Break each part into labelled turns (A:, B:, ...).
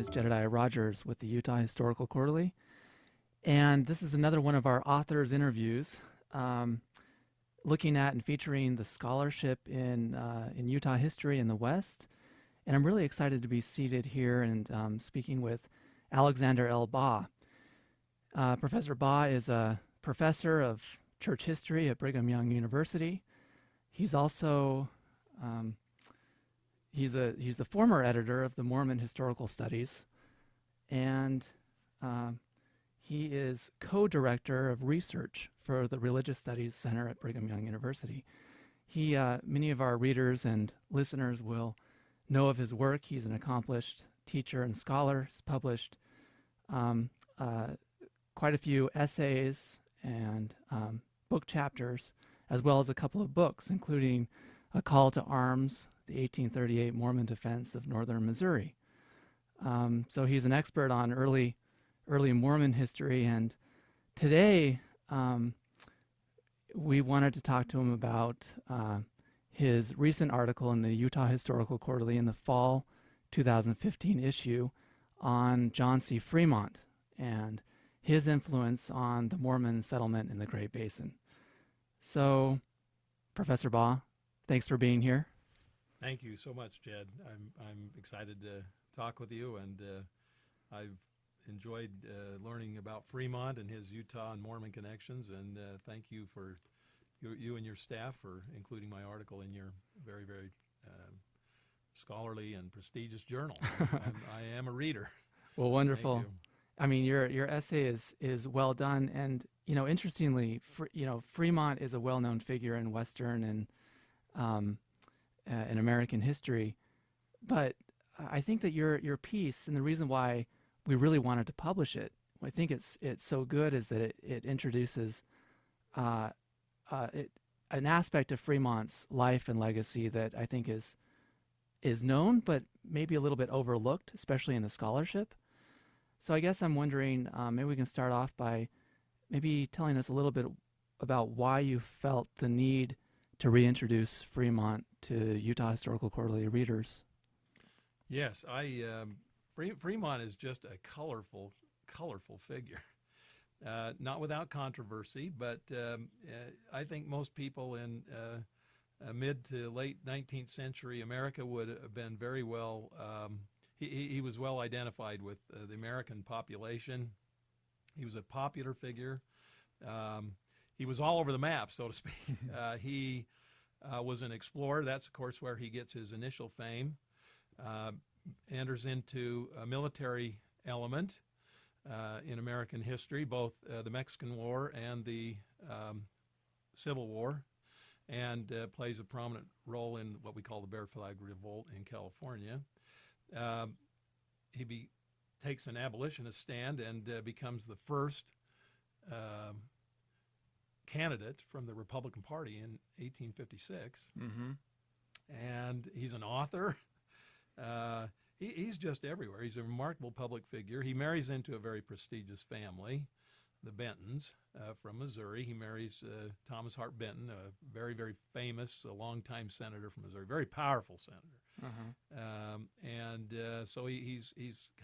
A: is Jedediah Rogers with the Utah Historical Quarterly, and this is another one of our authors' interviews, looking at and featuring the scholarship in Utah history in the West. And I'm really excited to be seated here and speaking with Alexander L. Baugh. Professor Baugh is a professor of church history at Brigham Young University. He's also he's the former editor of the Mormon Historical Studies, and he is co-director of research for the Religious Studies Center at Brigham Young University. Many of our readers and listeners will know of his work. He's an accomplished teacher and scholar. He's published quite a few essays and book chapters, as well as a couple of books, including A Call to Arms, the 1838 Mormon Defense of Northern Missouri. So he's an expert on early Mormon history, and today we wanted to talk to him about his recent article in the Utah Historical Quarterly in the fall 2015 issue on John C. Fremont and his influence on the Mormon settlement in the Great Basin. So, Professor Baugh, thanks for being here.
B: Thank you so much, Jed. I'm excited to talk with you, and I've enjoyed learning about Fremont and his Utah and Mormon connections, and thank you for you and your staff for including my article in your very, very scholarly and prestigious journal. I am a reader.
A: Well, wonderful. I mean, your essay is well done, and interestingly, Fremont is a well-known figure in Western and in American history, but I think that your piece, and the reason why we really wanted to publish it, I think it's so good, is that it introduces an aspect of Fremont's life and legacy that I think is known, but maybe a little bit overlooked, especially in the scholarship. So I guess I'm wondering, maybe we can start off by maybe telling us a little bit about why you felt the need to reintroduce Fremont to Utah Historical Quarterly readers.
B: Yes, Fremont is just a colorful figure. Not without controversy, but I think most people in mid to late 19th century America would have been very well, he was well identified with the American population. He was a popular figure. He was all over the map, so to speak. He was an explorer. That's, of course, where he gets his initial fame. Enters into a military element in American history, both the Mexican War and the Civil War, and plays a prominent role in what we call the Bear Flag Revolt in California. He takes an abolitionist stand and becomes the first candidate from the Republican Party in 1856. Mm-hmm. And he's an author. He's just everywhere. He's a remarkable public figure. He marries into a very prestigious family, the Bentons from Missouri. He marries Thomas Hart Benton, a very, very famous, a longtime senator from Missouri, very powerful senator. Uh-huh. So he's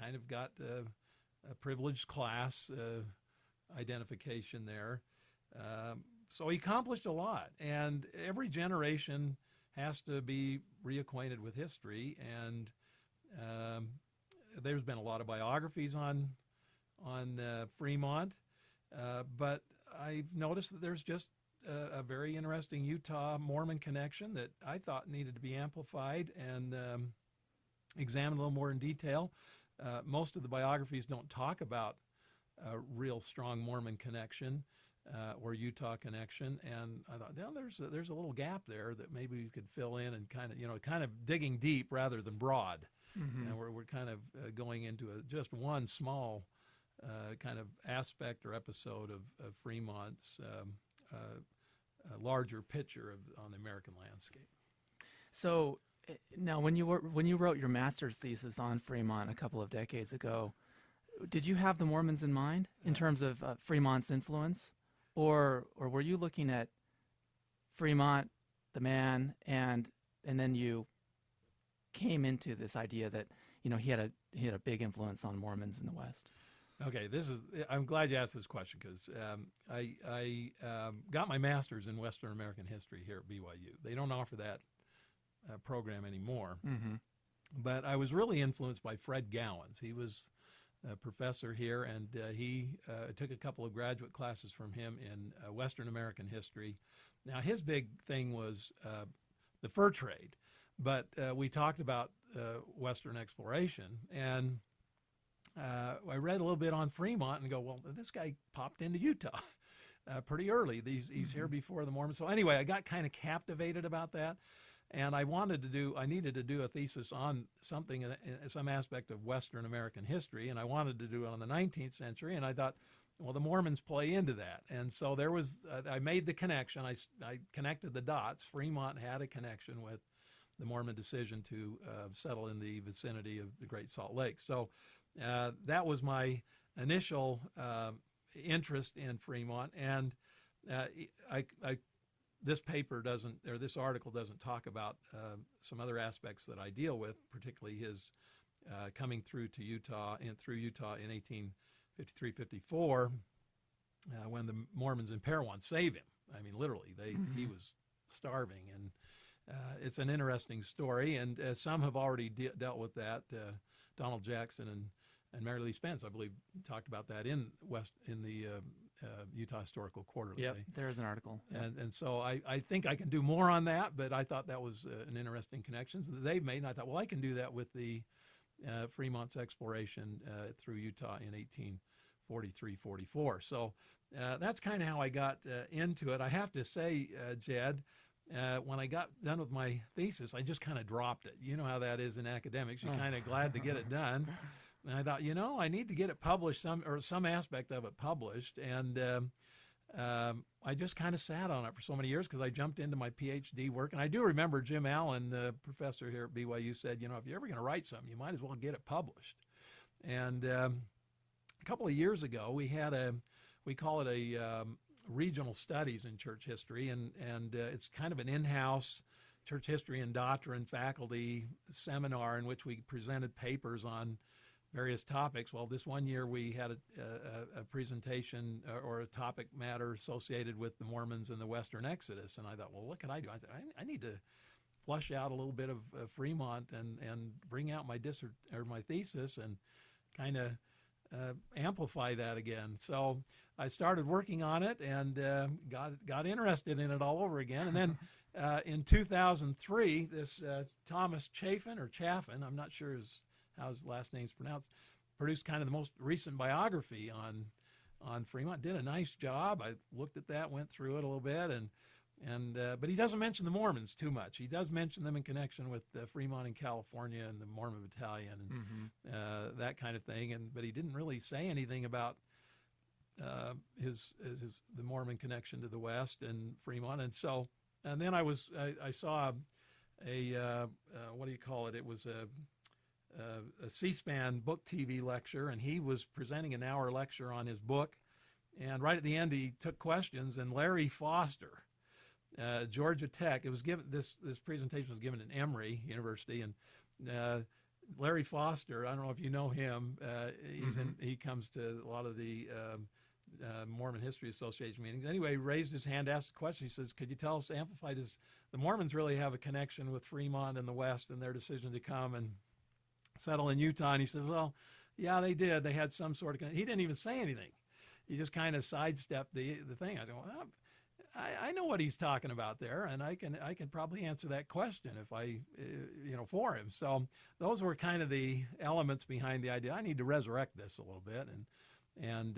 B: kind of got a privileged class identification there. So he accomplished a lot, and every generation has to be reacquainted with history, and there's been a lot of biographies on Fremont, but I've noticed that there's just a very interesting Utah Mormon connection that I thought needed to be amplified and examined a little more in detail. Most of the biographies don't talk about a real strong Mormon connection or Utah connection, and I thought, there's a little gap there that maybe we could fill in and kind of digging deep rather than broad. Mm-hmm. And we're kind of going into just one small kind of aspect or episode of Fremont's larger picture on the American landscape.
A: So now, when you wrote your master's thesis on Fremont a couple of decades ago, did you have the Mormons in mind in terms of Fremont's influence? Or were you looking at Fremont, the man, and then you came into this idea that he had a big influence on Mormons in the West.
B: Okay, I'm glad you asked this question because I got my master's in Western American history here at BYU. They don't offer that program anymore.
A: Mm-hmm.
B: But I was really influenced by Fred Gowans. He was a professor here, and he took a couple of graduate classes from him in Western American history. Now, his big thing was the fur trade, but we talked about Western exploration, and I read a little bit on Fremont and go, well, this guy popped into Utah pretty early. He's here before the Mormons. So anyway, I got kind of captivated about that. And I needed to do a thesis on something, some aspect of Western American history, and I wanted to do it on the 19th century, and I thought, well, the Mormons play into that. And so there was, I made the connection, I connected the dots. Fremont had a connection with the Mormon decision to settle in the vicinity of the Great Salt Lake. So that was my initial interest in Fremont, and this article doesn't talk about some other aspects that I deal with, particularly his coming through Utah in 1853-54 when the Mormons in Parowan save him. I mean, literally, he was starving, and it's an interesting story. And some have already dealt with that. Donald Jackson and Mary Lee Spence, I believe, talked about that in the Utah Historical Quarterly.
A: Yep, there is an article.
B: And so I think I can do more on that, but I thought that was an interesting connection that they've made, and I thought, well, I can do that with the Fremont's exploration through Utah in 1843-44. So that's kind of how I got into it. I have to say, Jed, when I got done with my thesis, I just kind of dropped it. You know how that is in academics. You're kind of glad to get it done. And I thought, I need to get it published, some aspect of it published. And I just kind of sat on it for so many years because I jumped into my PhD work. And I do remember Jim Allen, the professor here at BYU, said, if you're ever going to write something, you might as well get it published. And a couple of years ago, we call it a regional studies in church history. And it's kind of an in-house church history and doctrine faculty seminar in which we presented papers on various topics. Well, this one year we had a presentation or a topic matter associated with the Mormons and the Western Exodus. And I thought, well, what can I do? I said, I need to flush out a little bit of Fremont and bring out my thesis and kind of amplify that again. So I started working on it and got interested in it all over again. And then in 2003, this Thomas Chaffin, I'm not sure how his last name's pronounced, produced kind of the most recent biography on Fremont. Did a nice job. I looked at that, went through it a little bit, but he doesn't mention the Mormons too much. He does mention them in connection with Fremont in California and the Mormon Battalion and that kind of thing. But he didn't really say anything about the Mormon connection to the West and Fremont. And then I saw what do you call it? It was a C-SPAN book TV lecture, and he was presenting an hour lecture on his book. And right at the end, he took questions, and Larry Foster, Georgia Tech, this presentation was given at Emory University, and Larry Foster, I don't know if you know him, he comes to a lot of the Mormon History Association meetings. Anyway, he raised his hand, asked a question. He says, could you tell us, amplify this, the Mormons really have a connection with Fremont and the West and their decision to come and settle in Utah? And he says, well, yeah, they did. They had some sort of, he didn't even say anything. He just kind of sidestepped the thing. I said, well, I know what he's talking about there, and I can probably answer that question if for him. So those were kind of the elements behind the idea. I need to resurrect this a little bit and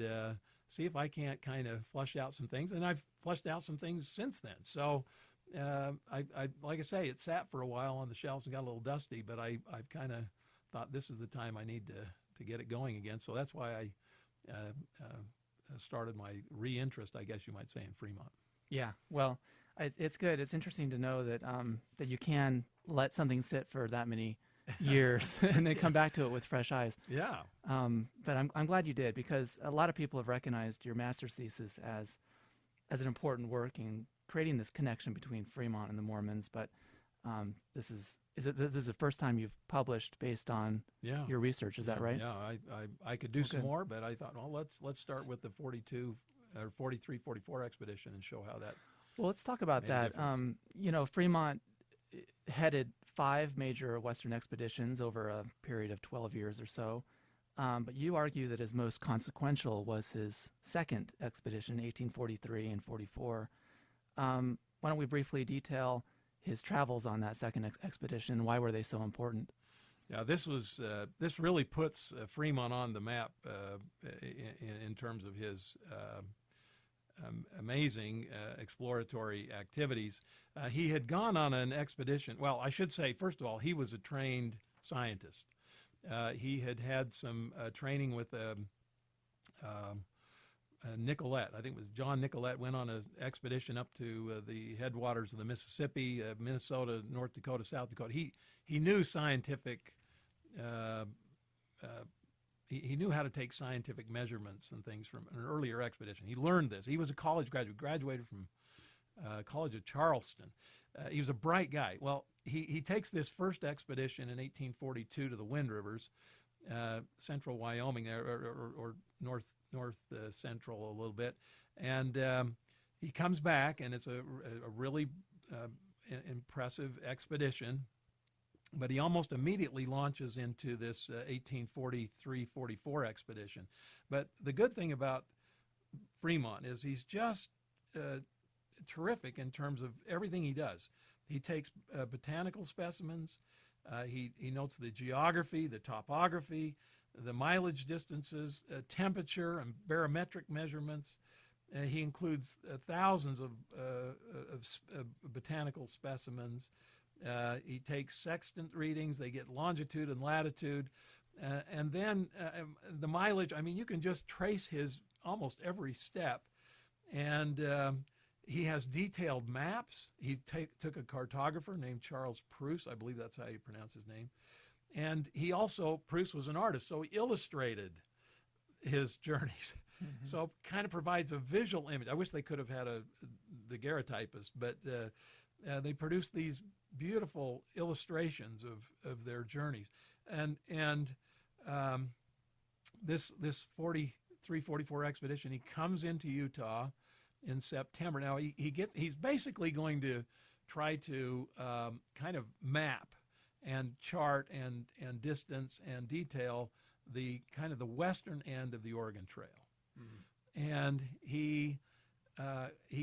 B: see if I can't kind of flush out some things. And I've flushed out some things since then. So I like I say, it sat for a while on the shelves and got a little dusty, but I've kind of thought this is the time I need to get it going again. So that's why I started my re-interest, I guess you might say, in Fremont.
A: Yeah, well, it's good. It's interesting to know that that you can let something sit for that many years and then come back to it with fresh eyes.
B: Yeah.
A: But I'm glad you did, because a lot of people have recognized your master's thesis as an important work in creating this connection between Fremont and the Mormons. But this is the first time you've published based on your research? Is that right?
B: Yeah, I could do some more, but I thought, well, let's start with the 42 or 43, 44 expedition and show how that.
A: Well, let's talk about that. Fremont headed 5 major Western expeditions over a period of 12 years or so. But you argue that his most consequential was his second expedition, 1843 and 44. Why don't we briefly detail his travels on that second expedition? Why were they so important?
B: Yeah, this really puts Fremont on the map in terms of his amazing exploratory activities. He had gone on an expedition. Well, I should say, first of all, he was a trained scientist. He had some training with Nicollet. I think it was John Nicollet went on an expedition up to the headwaters of the Mississippi, Minnesota, North Dakota, South Dakota. He knew scientific. He knew how to take scientific measurements and things from an earlier expedition. He learned this. He was a college graduate, graduated from College of Charleston. He was a bright guy. Well, he takes this first expedition in 1842 to the Wind Rivers, central Wyoming or north central a little bit, and he comes back, and it's a really impressive expedition. But he almost immediately launches into this 1843-44 expedition. But the good thing about Fremont is he's just terrific in terms of everything he does. He takes botanical specimens. He notes the geography, the topography, the mileage distances, temperature, and barometric measurements. He includes thousands of botanical specimens. He takes sextant readings. They get longitude and latitude. And then the mileage, I mean, you can just trace his almost every step. And he has detailed maps. He took a cartographer named Charles Preuss. I believe that's how you pronounce his name. And he also, Preuss was an artist, so he illustrated his journeys. Mm-hmm. So kind of provides a visual image. I wish they could have had a daguerreotypist, but they produced these beautiful illustrations of their journeys. And this 43-44 expedition, he comes into Utah in September. Now he's basically going to try to kind of map and chart and distance and detail the kind of the western end of the Oregon Trail. Mm-hmm. And he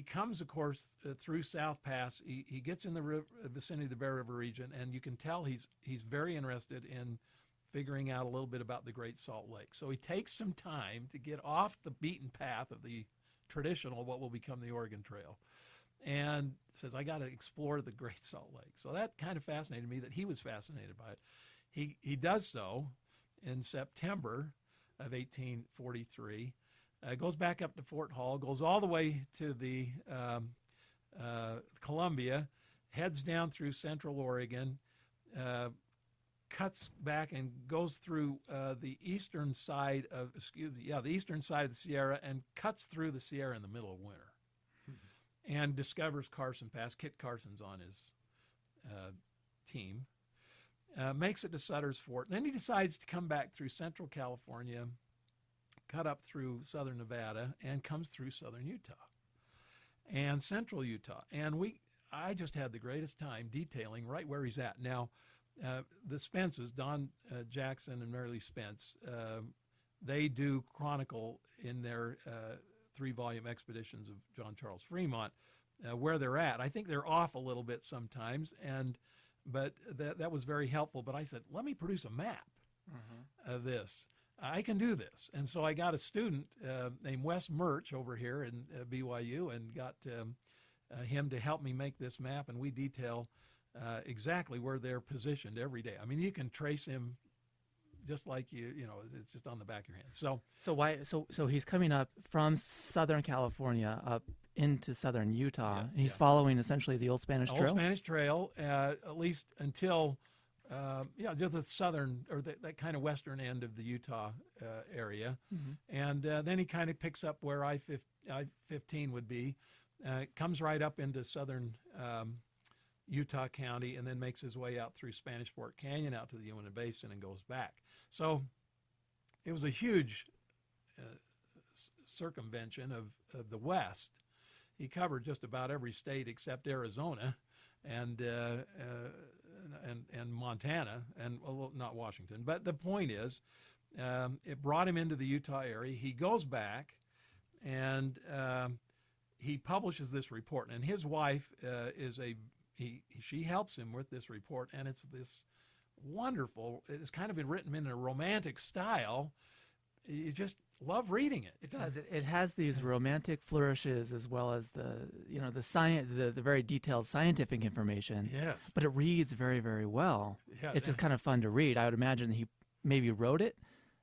B: comes, of course, through South Pass. He gets in the vicinity of the Bear River region, and you can tell he's very interested in figuring out a little bit about the Great Salt Lake. So he takes some time to get off the beaten path of the traditional, what will become the Oregon Trail, and says, I got to explore the Great Salt Lake. So that kind of fascinated me, that he was fascinated by it. He does so in September of 1843. Goes back up to Fort Hall, goes all the way to the Columbia, heads down through central Oregon, cuts back and goes through the eastern side of the Sierra, and cuts through the Sierra in the middle of winter, and discovers Carson Pass. Kit Carson's on his team. Makes it to Sutter's Fort. Then he decides to come back through central California, cut up through southern Nevada, and comes through southern Utah and central Utah. And I just had the greatest time detailing right where he's at. Now, the Spences, Don Jackson and Mary Lee Spence, they do chronicle in their 3-volume expeditions of John Charles Fremont where they're at. I think they're off a little bit sometimes, but that was very helpful. But I said, let me produce a map of this. I can do this. And so I got a student named Wes Murch over here in BYU, and got him to help me make this map, and we detail exactly where they're positioned every day. I mean, you can trace him just like it's just on the back of your hand.
A: So he's coming up from Southern California up into southern Utah.
B: Yes,
A: and he's following essentially the Old Spanish Trail.
B: Old Spanish Trail, at least until just the southern, or that kind of western end of the Utah area. Mm-hmm. And then he kind of picks up where I-15 would be, comes right up into southern Utah County, and then makes his way out through Spanish Fork Canyon out to the Uinta Basin and goes back. So it was a huge circumvention of the West. He covered just about every state except Arizona and Montana, and well, not Washington. But the point is, it brought him into the Utah area. He goes back, and he publishes this report. And his wife she helps him with this report, and it's this wonderful. It's kind of been written in a romantic style. You just love reading it.
A: It does. It has these romantic flourishes as well as the science, the very detailed scientific information.
B: Yes.
A: But it reads very, very well.
B: Yeah,
A: it's just kind of fun to read. I would imagine he maybe wrote it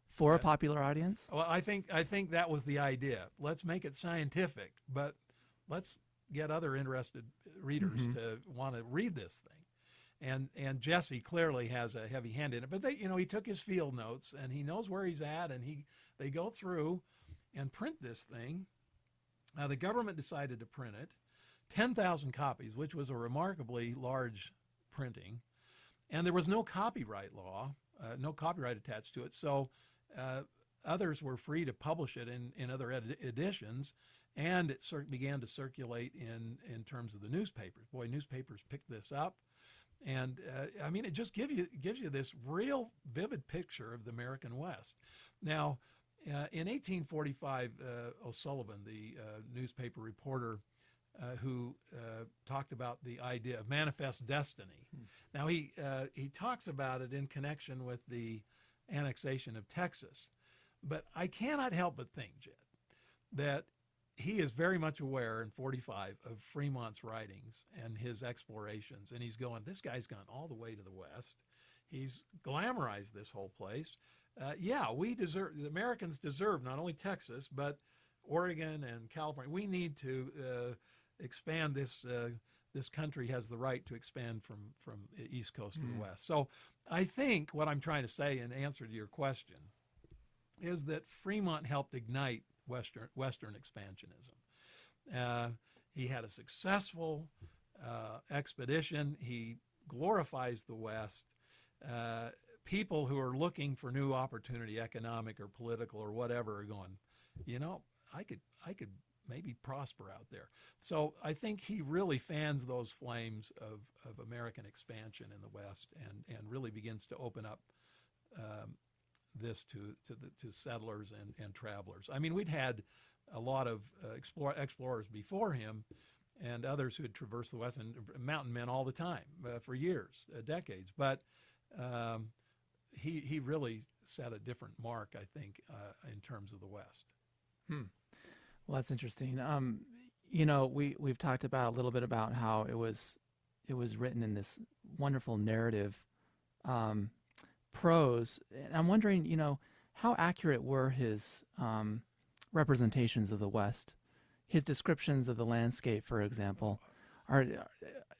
A: for a popular audience.
B: Well, I think that was the idea. Let's make it scientific, but let's get other interested readers to want to read this thing. And Jesse clearly has a heavy hand in it. But he took his field notes, and he knows where he's at, and they go through and print this thing. The government decided to print it, 10,000 copies, which was a remarkably large printing. And there was no copyright law, no copyright attached to it. So others were free to publish it in other editions. And it began to circulate in terms of the newspapers. Boy, newspapers picked this up. And I mean, it just gives you this real vivid picture of the American West. Now, in 1845, O'Sullivan, the newspaper reporter who talked about the idea of manifest destiny. Now, he talks about it in connection with the annexation of Texas. But I cannot help but think, Jed, that he is very much aware in 45 of Fremont's writings and his explorations. And he's going, this guy's gone all the way to the west. He's glamorized this whole place. The Americans deserve not only Texas, but Oregon and California. We need to expand this. This country has the right to expand from the East Coast to the West. So I think what I'm trying to say in answer to your question is that Fremont helped ignite Western expansionism. He had a successful expedition. He glorifies the West. People who are looking for new opportunity, economic or political or whatever, are going, I could maybe prosper out there. So I think he really fans those flames of American expansion in the West and really begins to open up this to settlers and travelers. I mean, we'd had a lot of explorers before him and others who had traversed the West, and mountain men all the time for years, decades. But he really set a different mark, I think, in terms of the West.
A: Well, that's interesting. We've talked about a little bit about how it was written in this wonderful narrative prose. And I'm wondering, how accurate were his representations of the West? His descriptions of the landscape, for example,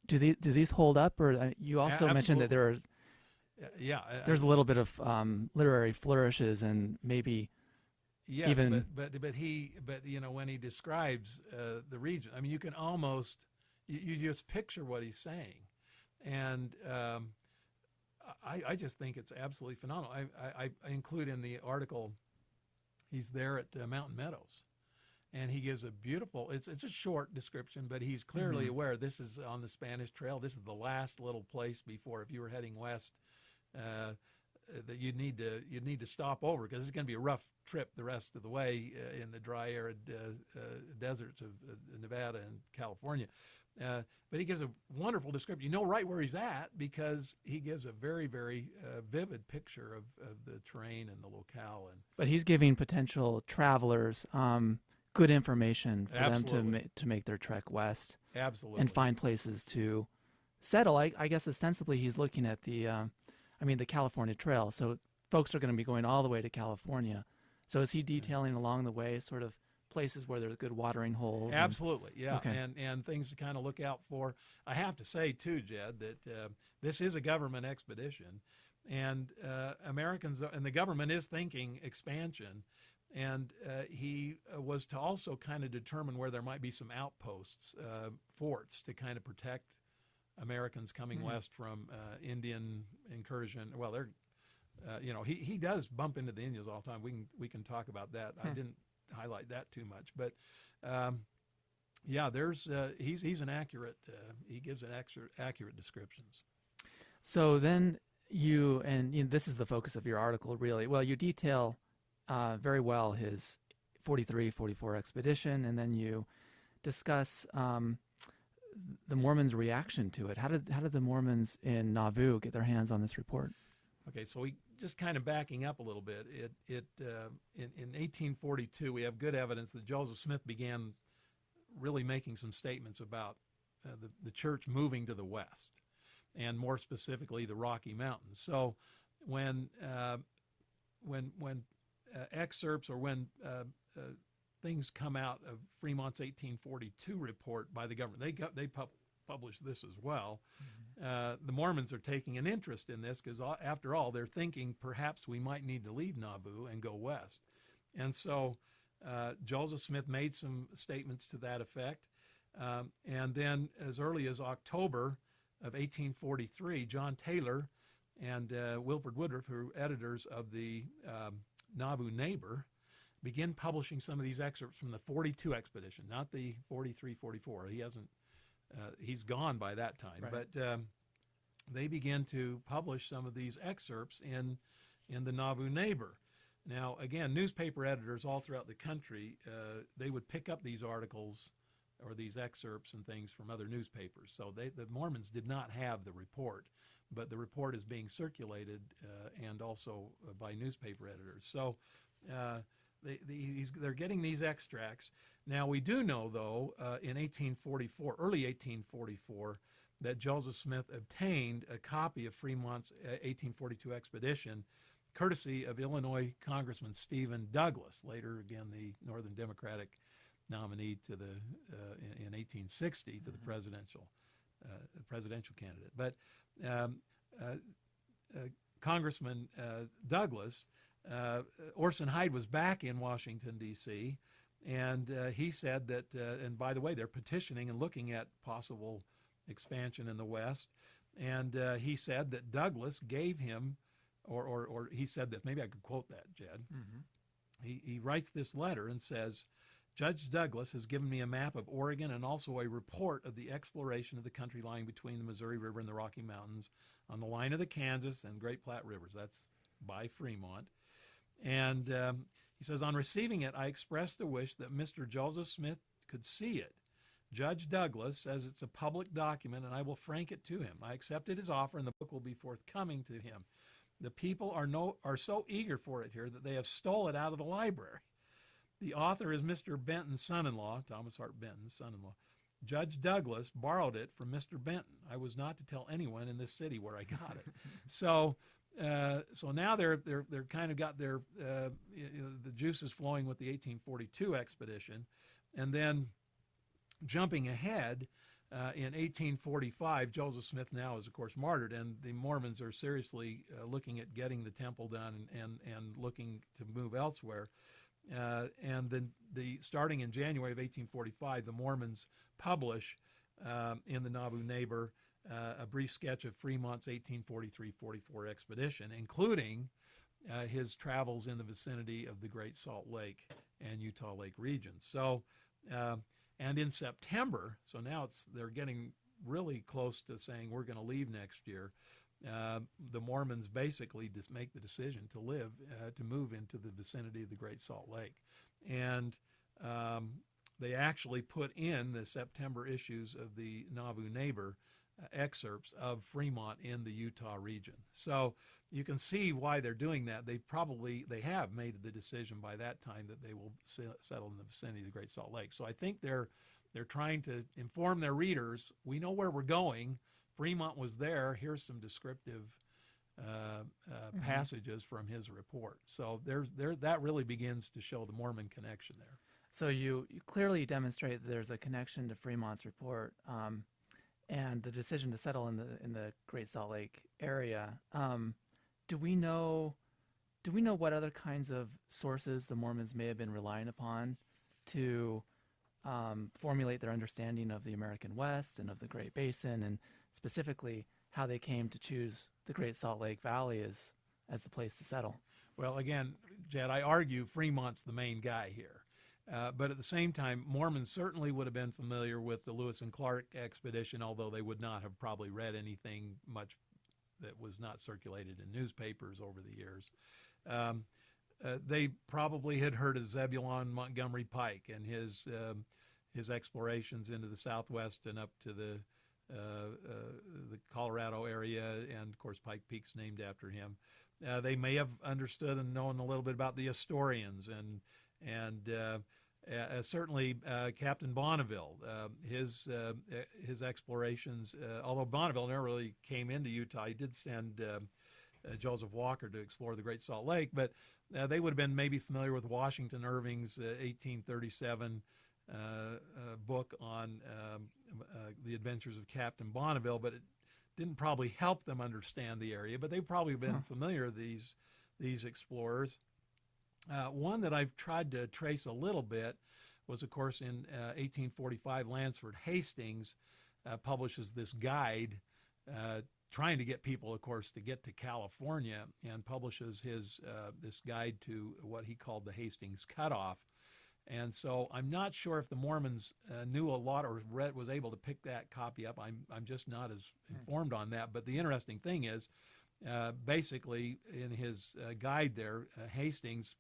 A: do these hold up? Or you also mentioned that there's a little bit of literary flourishes and maybe.
B: Yes,
A: even
B: but when he describes the region, I mean, you can almost you just picture what he's saying, and I just think it's absolutely phenomenal. I include in the article, he's there at Mountain Meadows, and he gives a beautiful. It's a short description, but he's clearly aware this is on the Spanish Trail. This is the last little place before, if you were heading west, that you'd need to stop over, because it's going to be a rough trip the rest of the way in the dry, arid deserts of Nevada and California. But he gives a wonderful description. You know right where he's at, because he gives a very, very vivid picture of the terrain and the locale.
A: But he's giving potential travelers good information for
B: Absolutely.
A: them to make their trek west.
B: Absolutely.
A: And find places to settle. I guess ostensibly he's looking at the California Trail. So folks are going to be going all the way to California. So is he detailing along the way sort of places where there's good watering holes?
B: Absolutely, yeah.
A: Okay.
B: And things to kind of look out for. I have to say, too, Jed, that this is a government expedition, and Americans, and the government is thinking expansion, and he was to also kind of determine where there might be some outposts, forts, to kind of protect Americans coming west from Indian incursion. Well, they're he does bump into the Indians all the time. We can talk about that. I didn't highlight that too much, but there's he's an accurate. He gives an accurate descriptions.
A: So then this is the focus of your article, really. Well, you detail very well his 43-44 expedition, and then you discuss the Mormons' reaction to it. How did the Mormons in Nauvoo get their hands on this report?
B: Okay, so we just kind of backing up a little bit. In 1842, we have good evidence that Joseph Smith began really making some statements about the church moving to the west, and more specifically the Rocky Mountains. So when excerpts or when things come out of Fremont's 1842 report by the government, they published this as well. The Mormons are taking an interest in this because, after all, they're thinking perhaps we might need to leave Nauvoo and go west. And so Joseph Smith made some statements to that effect. And then as early as October of 1843, John Taylor and Wilford Woodruff, who are editors of the Nauvoo Neighbor, begin publishing some of these excerpts from the 42 expedition, not the 43-44. He's gone by that time,
A: right.
B: But they begin to publish some of these excerpts in the Nauvoo Neighbor. Now, again, newspaper editors all throughout the country, they would pick up these articles or these excerpts and things from other newspapers. So the Mormons did not have the report, but the report is being circulated and also by newspaper editors. So they're getting these extracts. Now, we do know, though, in early 1844, that Joseph Smith obtained a copy of Fremont's 1842 expedition, courtesy of Illinois Congressman Stephen Douglas, later, again, the Northern Democratic nominee to in 1860 to the presidential candidate. But Congressman Douglas, Orson Hyde was back in Washington, D.C., and he said that, and by the way, they're petitioning and looking at possible expansion in the West, and he said that Douglas gave him, or he said this, maybe I could quote that, Jed. He writes this letter and says, Judge Douglas has given me a map of Oregon and also a report of the exploration of the country lying between the Missouri River and the Rocky Mountains on the line of the Kansas and Great Platte Rivers. That's by Fremont. And he says, on receiving it, I expressed a wish that Mr. Joseph Smith could see it. Judge Douglas says it's a public document, and I will frank it to him. I accepted his offer, and the book will be forthcoming to him. The people are so eager for it here that they have stole it out of the library. The author is Mr. Benton's son-in-law, Thomas Hart Benton's son-in-law. Judge Douglas borrowed it from Mr. Benton. I was not to tell anyone in this city where I got it. So now they're kind of got their the juices flowing with the 1842 expedition, and then jumping ahead in 1845, Joseph Smith now is of course martyred, and the Mormons are seriously looking at getting the temple done and looking to move elsewhere. And then starting in January of 1845, the Mormons publish in the Nauvoo Neighbor a brief sketch of Fremont's 1843-44 expedition, including his travels in the vicinity of the Great Salt Lake and Utah Lake regions. So, and in September, so now they're getting really close to saying we're going to leave next year. The Mormons basically just make the decision to move into the vicinity of the Great Salt Lake. And they actually put in the September issues of the Nauvoo Neighbor excerpts of Fremont in the Utah region. So you can see why they're doing that. They have made the decision by that time that they will settle in the vicinity of the Great Salt Lake. So I think they're trying to inform their readers, we know where we're going. Fremont was there. Here's some descriptive passages from his report. So that really begins to show the Mormon connection there.
A: So you clearly demonstrate that there's a connection to Fremont's report and the decision to settle in the Great Salt Lake area. Do we know what other kinds of sources the Mormons may have been relying upon to formulate their understanding of the American West and of the Great Basin? And specifically how they came to choose the Great Salt Lake Valley as the place to settle.
B: Well, again, Jed, I argue Fremont's the main guy here. But at the same time, Mormons certainly would have been familiar with the Lewis and Clark expedition, although they would not have probably read anything much that was not circulated in newspapers over the years. They probably had heard of Zebulon Montgomery Pike and his explorations into the Southwest and up to the Colorado area, and of course Pike Peak's named after him. They may have understood and known a little bit about the Astorians and certainly Captain Bonneville, his explorations. Although Bonneville never really came into Utah, he did send Joseph Walker to explore the Great Salt Lake. But they would have been maybe familiar with Washington Irving's 1837 book on the adventures of Captain Bonneville, but it didn't probably help them understand the area. But they've probably been familiar with these explorers. One that I've tried to trace a little bit was, of course, in 1845, Lansford Hastings publishes this guide trying to get people, of course, to get to California, and publishes this guide to what he called the Hastings Cutoff. And so I'm not sure if the Mormons knew a lot or was able to pick that copy up. I'm just not as informed on that. But the interesting thing is, basically, in his guide there, Hastings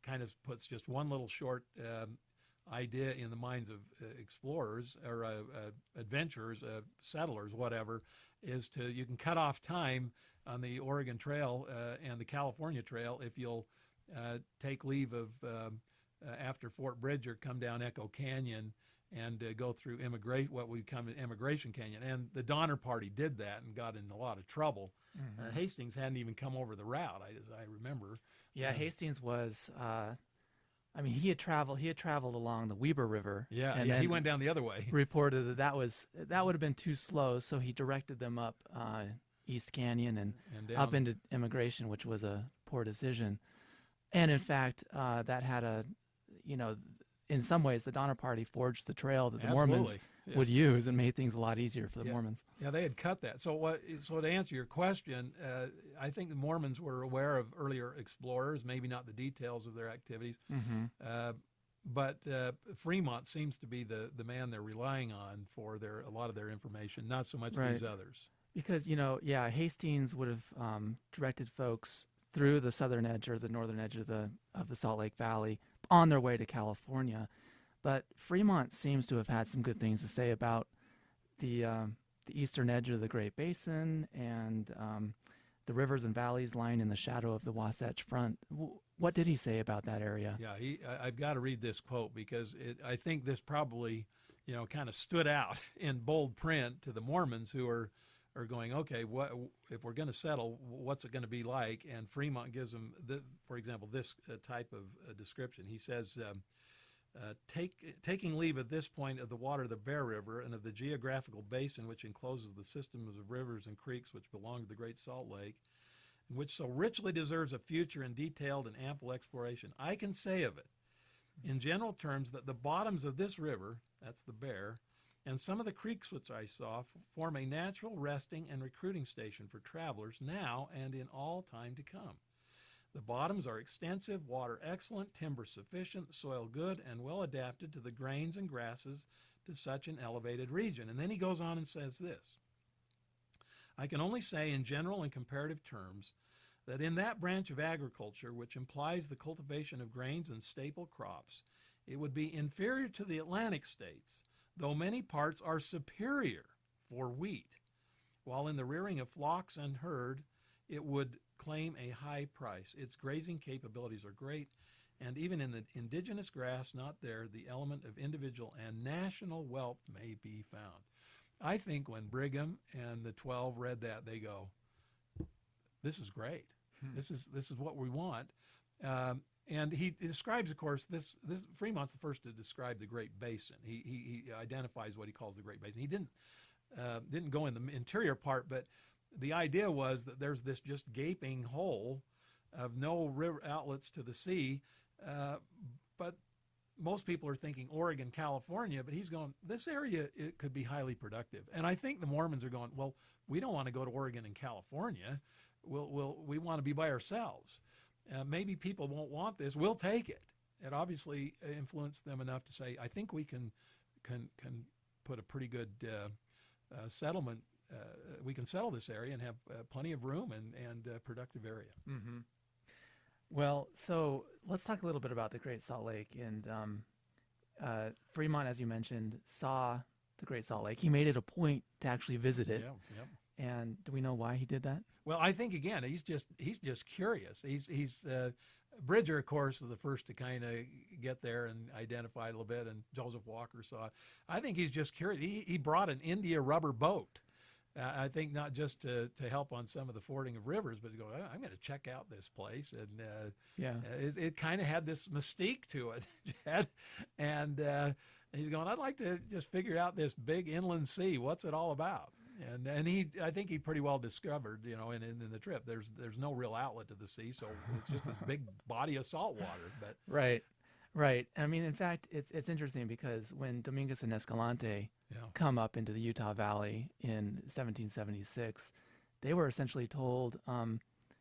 B: kind of puts just one little short idea in the minds of explorers or adventurers, settlers, whatever, is you can cut off time on the Oregon Trail and the California Trail if you'll take leave of after Fort Bridger, come down Echo Canyon and go through what we come to Immigration Canyon. And the Donner Party did that and got in a lot of trouble. Hastings hadn't even come over the route, as I remember.
A: Yeah, Hastings was. He had traveled along the Weber River.
B: Yeah, he went down the other way.
A: Reported that would have been too slow, so he directed them up East Canyon and up into Immigration, which was a poor decision. And in fact, that had in some ways, the Donner Party forged the trail that the Mormons would use and made things a lot easier for the Mormons.
B: Yeah, they had cut that. So to answer your question, I think the Mormons were aware of earlier explorers, maybe not the details of their activities, but Fremont seems to be the man they're relying on for a lot of their information, not so much these others.
A: Because, Hastings would have directed folks through the southern edge or the northern edge of the Salt Lake Valley on their way to California. But Fremont seems to have had some good things to say about the eastern edge of the Great Basin and the rivers and valleys lying in the shadow of the Wasatch Front. What did he say about that area?
B: Yeah, I've got to read this quote because I think this probably, kind of stood out in bold print to the Mormons who are going, okay, what if we're going to settle, what's it going to be like? And Fremont gives them, for example, this type of description. He says, taking leave at this point of the water of the Bear River and of the geographical basin which encloses the systems of rivers and creeks which belong to the Great Salt Lake, and which so richly deserves a future and detailed and ample exploration, I can say of it, in general terms, that the bottoms of this river, that's the Bear, and some of the creeks which I saw form a natural resting and recruiting station for travelers now and in all time to come. The bottoms are extensive, water excellent, timber sufficient, soil good, and well adapted to the grains and grasses to such an elevated region. And then he goes on and says this, I can only say in general and comparative terms that in that branch of agriculture which implies the cultivation of grains and staple crops, it would be inferior to the Atlantic states, though many parts are superior for wheat, while in the rearing of flocks and herd, it would claim a high price. Its grazing capabilities are great, and even in the indigenous grass not there, the element of individual and national wealth may be found. I think when Brigham and the 12 read that, they go, this is great. This is what we want. And he describes, of course, this Fremont's the first to describe the Great Basin. He identifies what he calls the Great Basin. He didn't go in the interior part, but the idea was that there's this just gaping hole of no river outlets to the sea, but most people are thinking Oregon, California, but he's going, this area, it could be highly productive. And I think the Mormons are going, well, we don't want to go to Oregon and California. We want to be by ourselves. Maybe people won't want this. We'll take it. It obviously influenced them enough to say, I think we can put a pretty good settlement. We can settle this area and have plenty of room and productive area.
A: Mm-hmm. Well, so let's talk a little bit about the Great Salt Lake. And Fremont, as you mentioned, saw the Great Salt Lake. He made it a point to actually visit it.
B: Yeah.
A: And do we know why he did that?
B: Well, I think again, he's just curious. He's Bridger, of course, was the first to kind of get there and identify it a little bit, and Joseph Walker saw it. I think he's just curious. He brought an India rubber boat. I think not just to help on some of the fording of rivers, but to go, I'm going to check out this place. And it kind of had this mystique to it. And he's going, I'd like to just figure out this big inland sea. What's it all about? And I think he pretty well discovered, in the trip, there's no real outlet to the sea, so it's just this big body of salt water. But
A: Right. I mean, in fact, it's interesting because when Dominguez and Escalante come up into the Utah Valley in 1776, they were essentially told,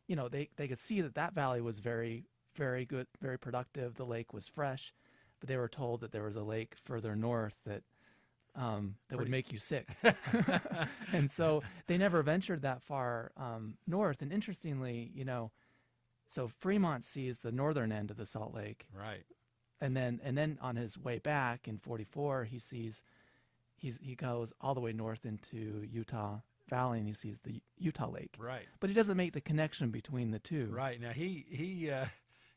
A: they could see that valley was very, very good, very productive. The lake was fresh, but they were told that there was a lake further north that would make you sick. And so they never ventured that far north. And interestingly, so Fremont sees the northern end of the Salt Lake.
B: Right.
A: And then on his way back in 44, he goes all the way north into Utah Valley and he sees the Utah Lake.
B: Right.
A: But he doesn't make the connection between the two.
B: Right. Now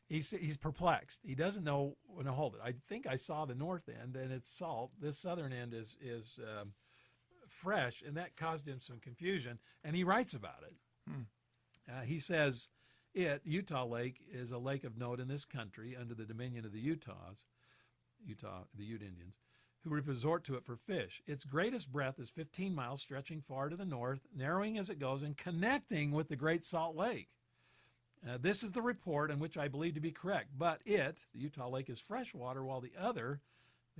B: he's perplexed. He doesn't know when to hold it. I think I saw the north end and it's salt. This southern end is fresh, and that caused him some confusion. And he writes about it. He says, Utah Lake, is a lake of note in this country under the dominion of the the Ute Indians, who resort to it for fish. Its greatest breadth is 15 miles, stretching far to the north, narrowing as it goes, and connecting with the Great Salt Lake. This is the report, in which I believe to be correct. But the Utah Lake, is fresh water, while the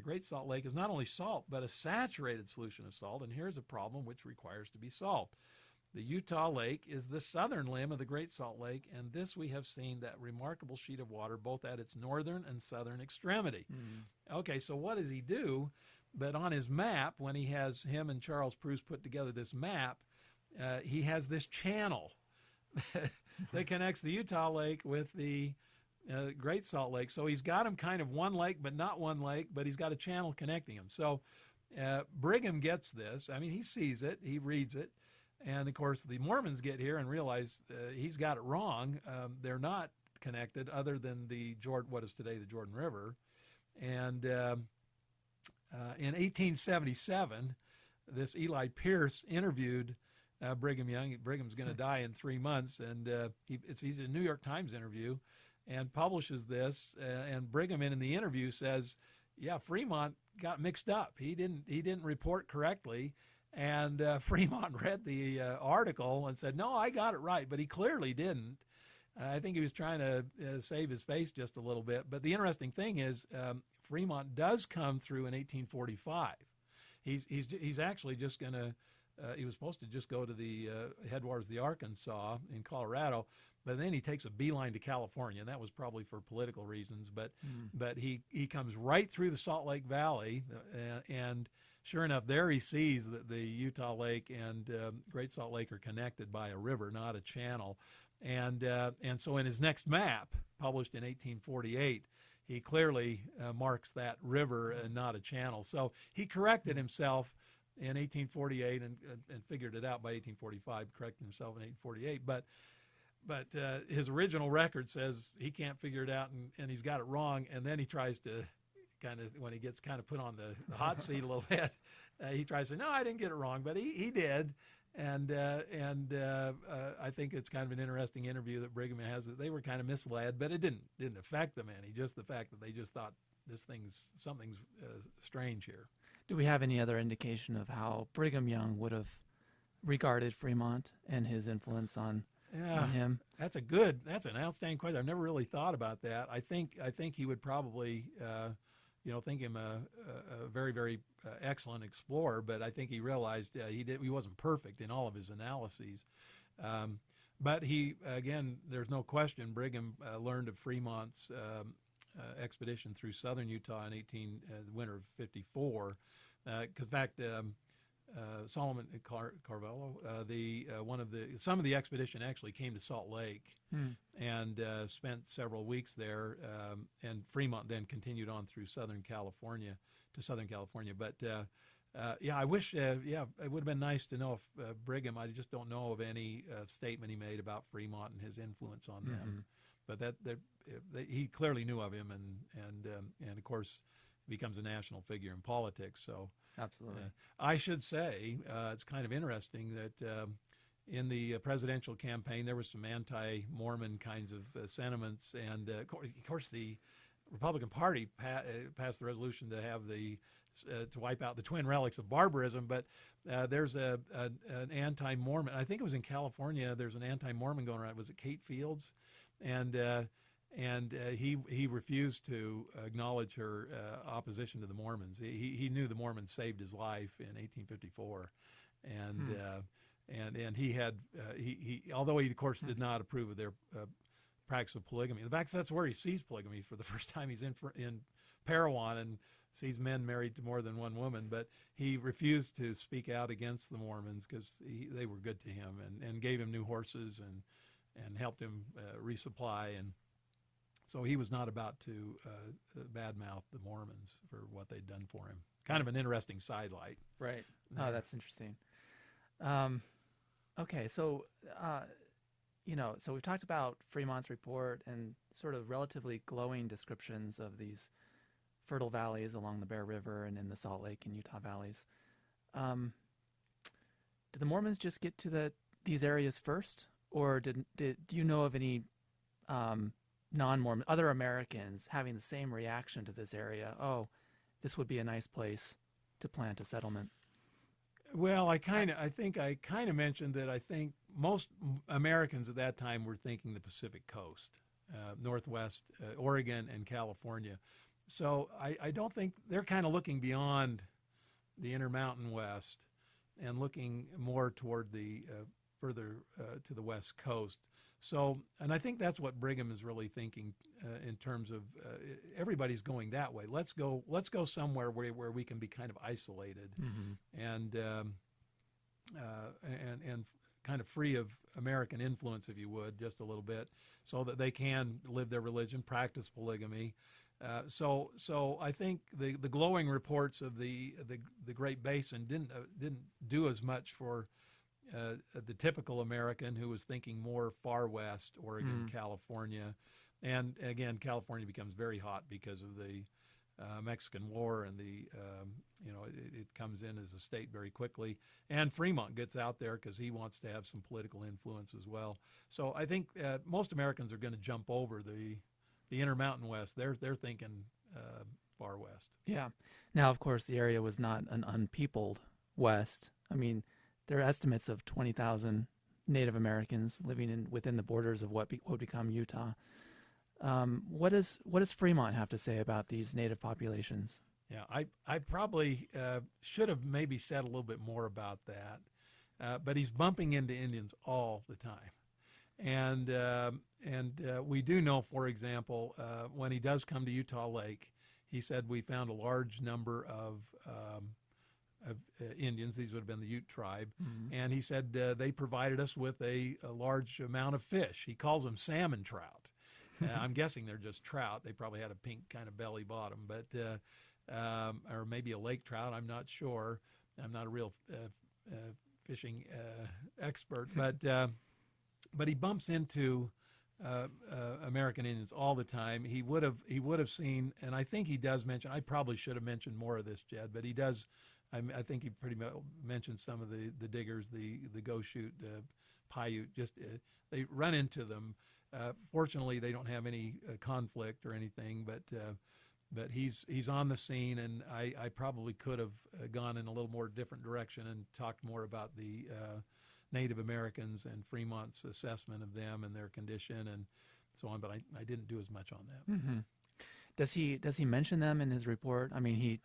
B: Great Salt Lake, is not only salt, but a saturated solution of salt. And here's a problem which requires to be solved. The Utah Lake is the southern limb of the Great Salt Lake, and this we have seen, that remarkable sheet of water, both at its northern and southern extremity. Mm-hmm. Okay, so what does he do? But on his map, when him and Charles Pruse put together this map, he has this channel that connects the Utah Lake with the Great Salt Lake. So he's got them kind of one lake, but not one lake, but he's got a channel connecting them. So Brigham gets this. I mean, he sees it, he reads it. And, of course, the Mormons get here and realize he's got it wrong. They're not connected other than what is today the Jordan River. And in 1877, this Eli Pierce interviewed Brigham Young. Brigham's going to die in 3 months. And he's a New York Times interview and publishes this. And Brigham in the interview says, Fremont got mixed up. He didn't report correctly. And Fremont read the article and said, no, I got it right, but he clearly didn't. I think he was trying to save his face just a little bit. But the interesting thing is Fremont does come through in 1845. He's actually just going to, he was supposed to just go to the headwaters of the Arkansas in Colorado, but then he takes a beeline to California, and that was probably for political reasons. But he comes right through the Salt Lake Valley, and sure enough, there he sees that the Utah Lake and Great Salt Lake are connected by a river, not a channel. And so in his next map, published in 1848, he clearly marks that river and not a channel. So he corrected himself in 1848 and figured it out by 1845, corrected himself in 1848. But his original record says he can't figure it out, and he's got it wrong. And then he tries to when he gets kind of put on the hot seat a little bit, he tries to say, no, I didn't get it wrong, but he did. And I think it's kind of an interesting interview that Brigham has, that they were kind of misled, but it didn't affect them any. Just the fact that they just thought something's strange here.
A: Do we have any other indication of how Brigham Young would have regarded Fremont and his influence on him?
B: That's an outstanding question. I've never really thought about that. I think he would probably think him a very, very excellent explorer, but I think he realized he wasn't perfect in all of his analyses. But there's no question, Brigham learned of Fremont's expedition through southern Utah in the winter of '54. In fact, Solomon Carvalho, some of the expedition actually came to Salt Lake and spent several weeks there, and Fremont then continued on through Southern California. But I wish, it would have been nice to know if Brigham. I just don't know of any statement he made about Fremont and his influence on them. But he clearly knew of him, and of course becomes a national figure in politics. So
A: absolutely,
B: I should say it's kind of interesting that in the presidential campaign there was some anti-Mormon kinds of sentiments, and of course the Republican Party passed the resolution to have to wipe out the twin relics of barbarism. But there's an anti-Mormon. I think it was in California. There's an anti-Mormon going around. Was it Kate Fields? And he refused to acknowledge her opposition to the Mormons. He knew the Mormons saved his life in 1854, and he had although he of course did not approve of their practice of polygamy. In fact, that's where he sees polygamy for the first time. He's in Parowan and sees men married to more than one woman, but he refused to speak out against the Mormons because they were good to him and gave him new horses and helped him resupply. And so he was not about to badmouth the Mormons for what they'd done for him. Kind of an interesting sidelight.
A: Right. Oh, that's interesting. Okay, so so we've talked about Fremont's report and sort of relatively glowing descriptions of these fertile valleys along the Bear River and in the Salt Lake and Utah valleys. Did the Mormons just get to these areas first, or do you know of any non-Mormon, other Americans having the same reaction to this area? Oh, this would be a nice place to plant a settlement.
B: Well, I think I mentioned that I think most Americans at that time were thinking the Pacific Coast, Northwest, Oregon, and California. So I don't think they're kind of looking beyond the Intermountain West and looking more toward the further to the West Coast. So, and I think that's what Brigham is really thinking in terms of everybody's going that way. Let's go somewhere where we can be kind of isolated and kind of free of American influence, if you would, just a little bit, so that they can live their religion, practice polygamy. So I think the glowing reports of the Great Basin didn't do as much for the typical American who was thinking more far west, Oregon, California. And again, California becomes very hot because of the Mexican War, and it comes in as a state very quickly. And Fremont gets out there because he wants to have some political influence as well. So I think most Americans are going to jump over the Intermountain West. They're thinking far west.
A: Yeah. Now, of course, the area was not an unpeopled West. I mean, there are estimates of 20,000 Native Americans living within the borders of what would become Utah. What does Fremont have to say about these Native populations?
B: Yeah, I probably should have maybe said a little bit more about that, but he's bumping into Indians all the time. And we do know, for example, when he does come to Utah Lake, he said we found a large number of Indians. These would have been the Ute tribe. And he said they provided us with a large amount of fish. He calls them salmon trout. I'm guessing they're just trout. They probably had a pink kind of belly bottom, but or maybe a lake trout. I'm not sure. I'm not a real fishing expert, but he bumps into American Indians all the time. He would have seen, and I think he does mention. I probably should have mentioned more of this, Jed, but he does. I think he pretty much mentioned some of the diggers, the Goshute, Paiute. Just they run into them. Fortunately, they don't have any conflict or anything, but he's on the scene, and I probably could have gone in a little more different direction and talked more about the Native Americans and Fremont's assessment of them and their condition and so on, but I didn't do as much on that.
A: Does he mention them in his report? I mean,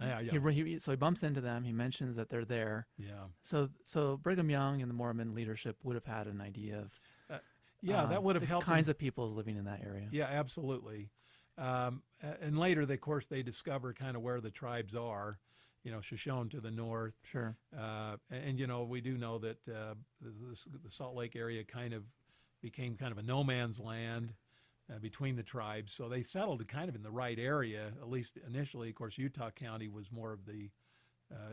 A: so he bumps into them. He mentions that they're there.
B: Yeah.
A: So Brigham Young and the Mormon leadership would have had an idea of
B: that would have
A: the
B: helped
A: kinds of people living in that area.
B: Yeah, absolutely. And later, of course, they discover kind of where the tribes are. Shoshone to the north.
A: Sure.
B: And we do know that the Salt Lake area kind of became kind of a no man's land between the tribes. So they settled kind of in the right area, at least initially. Of course, Utah County was more of the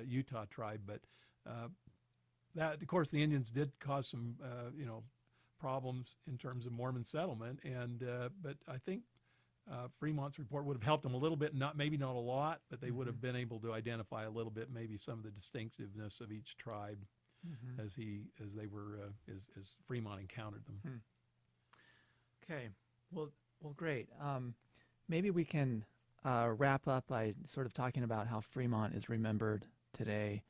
B: Utah tribe, but that, of course, the Indians did cause some, problems in terms of Mormon settlement. And but I think Fremont's report would have helped them a little bit, maybe not a lot, but they would have been able to identify a little bit, maybe some of the distinctiveness of each tribe as Fremont encountered them.
A: Okay. Well, great. Maybe we can wrap up by sort of talking about how Fremont is remembered today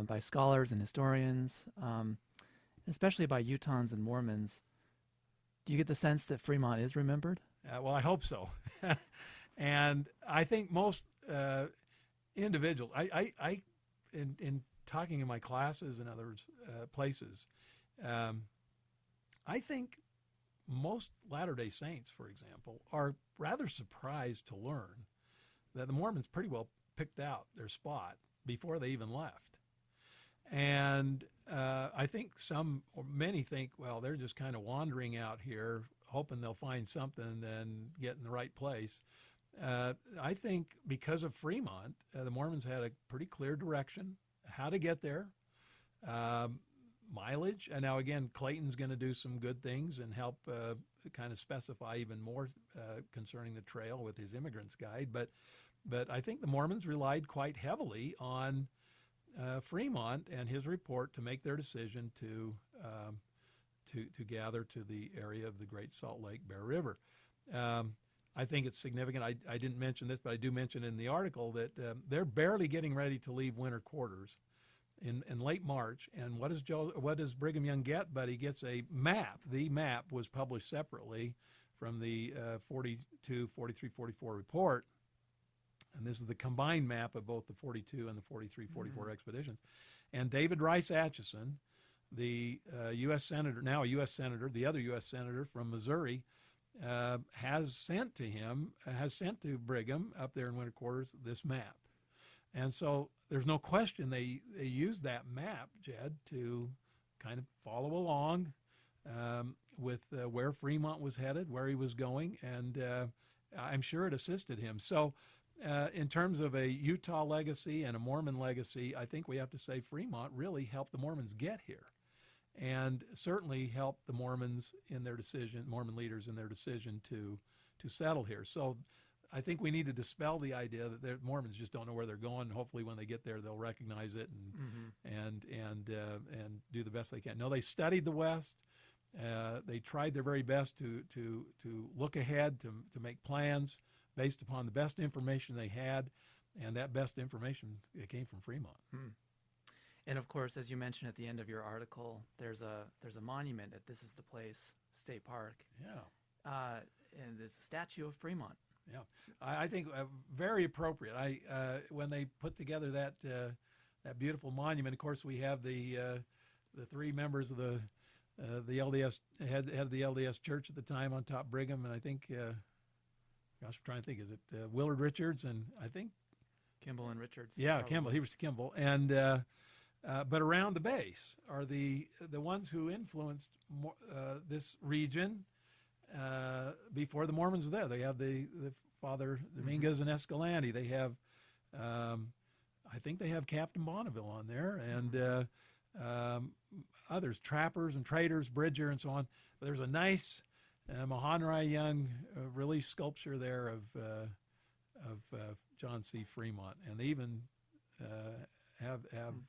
A: by scholars and historians, especially by Utahns and Mormons. Do you get the sense that Fremont is remembered?
B: Well, I hope so. And I think most individuals, in talking in my classes and other places, I think most Latter-day Saints, for example, are rather surprised to learn that the Mormons pretty well picked out their spot before they even left. And I think many think, well, they're just kind of wandering out here, hoping they'll find something and get in the right place. I think because of Fremont, the Mormons had a pretty clear direction, how to get there, mileage. And now, again, Clayton's going to do some good things and help kind of specify even more concerning the trail with his immigrant's guide. But I think the Mormons relied quite heavily on Fremont and his report to make their decision to gather to the area of the Great Salt Lake Bear River. I think it's significant. I didn't mention this, but I do mention in the article that they're barely getting ready to leave winter quarters in late March. And what does Brigham Young get? But he gets a map. The map was published separately from the 42, 43, 44 report. And this is the combined map of both the 42 and the 43, 44 expeditions. And David Rice Atchison, the U.S. Senator, now a U.S. Senator, the other U.S. Senator from Missouri, has sent to Brigham up there in winter quarters this map. And so there's no question they used that map, Jed, to kind of follow along with where Fremont was headed, where he was going, and I'm sure it assisted him. So in terms of a Utah legacy and a Mormon legacy, I think we have to say Fremont really helped the Mormons get here, and certainly helped the Mormons in their decision, Mormon leaders in their decision to settle here. So I think we need to dispel the idea that the Mormons just don't know where they're going. Hopefully, when they get there, they'll recognize it and do the best they can. No, they studied the West. They tried their very best to look ahead, to make plans based upon the best information they had, and that best information came from Fremont.
A: And of course, as you mentioned at the end of your article, there's a monument at This Is the Place State Park.
B: Yeah.
A: And there's a statue of Fremont.
B: Yeah, I think very appropriate. When they put together that beautiful monument, of course, we have the three members of the LDS head of the LDS Church at the time on top Brigham, and I think. I'm trying to think. Is it Willard Richards and I think
A: Kimball and Richards?
B: Yeah,
A: probably.
B: Kimball. He was Kimball, and but around the base are the ones who influenced this region before the Mormons were there. They have the Father Dominguez and Escalante. They have, I think they have Captain Bonneville on there, and others, trappers and traders, Bridger, and so on. But there's a nice Mahonri Young relief sculpture there of John C. Fremont, and they even have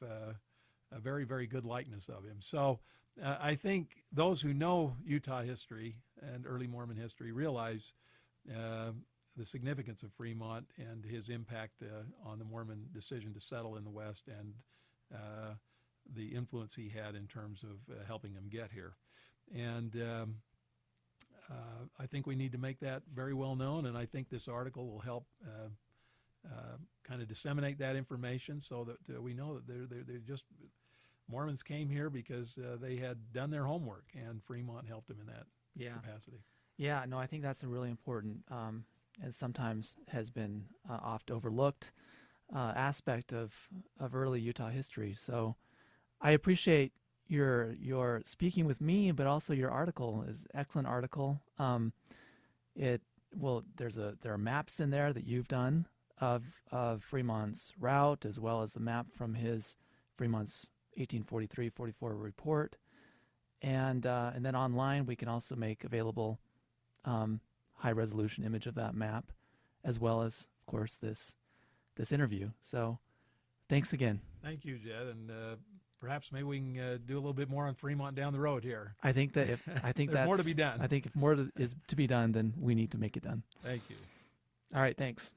B: a very, very good likeness of him. So I think those who know Utah history and early Mormon history realize the significance of Fremont and his impact on the Mormon decision to settle in the West, and the influence he had in terms of helping them get here. And I think we need to make that very well known, and I think this article will help kind of disseminate that information so that we know that they're just Mormons came here because they had done their homework, and Fremont helped them in that capacity.
A: Yeah, no, I think that's a really important and sometimes has been oft overlooked aspect of early Utah history. So I appreciate your speaking with me, but also your article is an excellent article. There are maps in there that you've done of Fremont's route, as well as the map from Fremont's 1843-44 report, and then online we can also make available high resolution image of that map, as well as, of course, this interview. So thanks again.
B: Thank you, Jed, and perhaps maybe we can do a little bit more on Fremont down the road here.
A: I think that
B: there's more to be done.
A: I think if more is to be done, then we need to make it done.
B: Thank you.
A: All right, thanks.